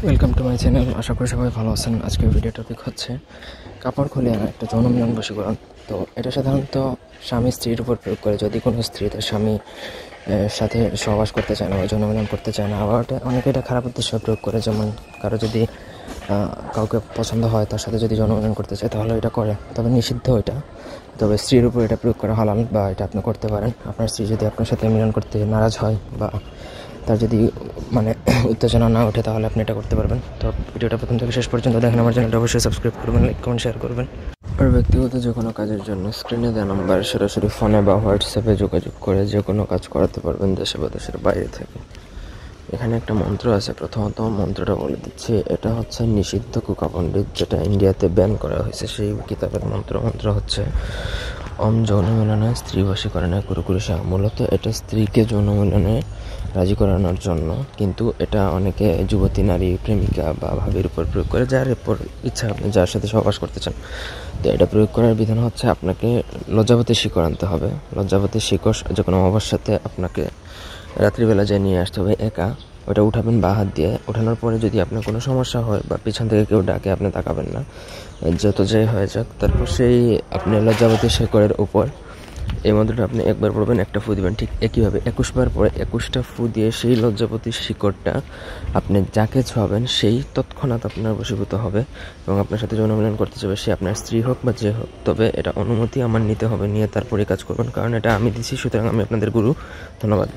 Welcome to my channel. আশা করি সবাই ভালো আছেন। আজকের ভিডিও টপিক হচ্ছে কাপড় খুলে আনা একটা যৌন মিলন বশীকরণ। তো এটা সাধারণত স্বামী স্ত্রীর উপর প্রয়োগ করে। যদি কোনো স্ত্রী তার স্বামী সাথে সহবাস করতে চায় না বা যৌন মিলন করতে চায় না, আবার অনেকে এটা খারাপ উদ্দেশ্যে প্রয়োগ করে। যেমন কারো যদি কাউকে পছন্দ হয়, তার সাথে যদি যৌন মিলন করতে চায় তাহলে এটা করে, তবে নিষিদ্ধ এটা। তবে স্ত্রীর উপর এটা প্রয়োগ করা হালাল, বা এটা আপনি করতে পারেন। আপনার স্ত্রী যদি আপনার সাথে মিলন করতে নারাজ হয় বা তার যদি উত্তেজনা না ওঠে, তাহলে আপনি এটা করতে পারবেন। তো ভিডিওটা প্রথম থেকে শেষ পর্যন্ত দেখেন। আমার চ্যানেলটা অবশ্যই সাবস্ক্রাইব করবেন, লাইক কমেন্ট শেয়ার করবেন। আর ব্যক্তিগত যে কোনো কাজের জন্য স্ক্রিনে দেওয়া নাম্বার সরাসরি ফোনে বা হোয়াটসঅ্যাপে যোগাযোগ করে যে কোনো কাজ করাতে পারবেন, দেশে বা দেশের বাইরে থেকে। এখানে একটা মন্ত্র আছে, প্রথমত মন্ত্রটা বলে দিচ্ছি। এটা হচ্ছে নিষিদ্ধ কুকা পণ্ডিত, যেটা ইন্ডিয়াতে ব্যান করা হয়েছে, সেই কিতাবের মন্ত্র হচ্ছে ওম যৌন মিলনে স্ত্রী বশীকরণে কুরুকুরুষা। মূলত এটা স্ত্রীকে যৌন মিলনে রাজি করানোর জন্য, কিন্তু এটা অনেকে যুবতী নারী প্রেমিকা বা ভাবির উপর প্রয়োগ করে, যার উপর ইচ্ছা আপনি যার সাথে সহবাস করতে চান। তো এটা প্রয়োগ করার বিধান হচ্ছে আপনাকে লজ্জাবতী শিকড় আনতে হবে। লজ্জাবতী শিকড় যে কোনো অবস্থার সাথে আপনাকে রাত্রিবেলা যেয়ে নিয়ে আসতে হবে একা। ওটা উঠাবেন বা হাত দিয়ে। ওঠানোর পরে যদি আপনার কোনো সমস্যা হয় বা পিছন থেকে কেউ ডাকে, আপনি তাকাবেন না, যত যাই হয়ে যাক। তারপর সেই আপনি লজ্জাবতী শিকড়ের উপর এই মন্ত্রটা আপনি একবার পড়বেন, একটা ফু দিবেন। ঠিক একইভাবে 21 বার পরে 21টা ফু দিয়ে সেই লজ্জাপতি শিকড়টা আপনি যাকে ছোঁয়াবেন সেই তৎক্ষণাৎ আপনার বশীভূত হবে এবং আপনার সাথে যৌন মিলন করতে চাইবে, সে আপনার স্ত্রী হোক বা যে হোক। তবে এটা অনুমতি আমার নিতে হবে, নিয়ে তারপরে কাজ করবেন, কারণ এটা আমি দিচ্ছি, সুতরাং আমি আপনাদের গুরু। ধন্যবাদ।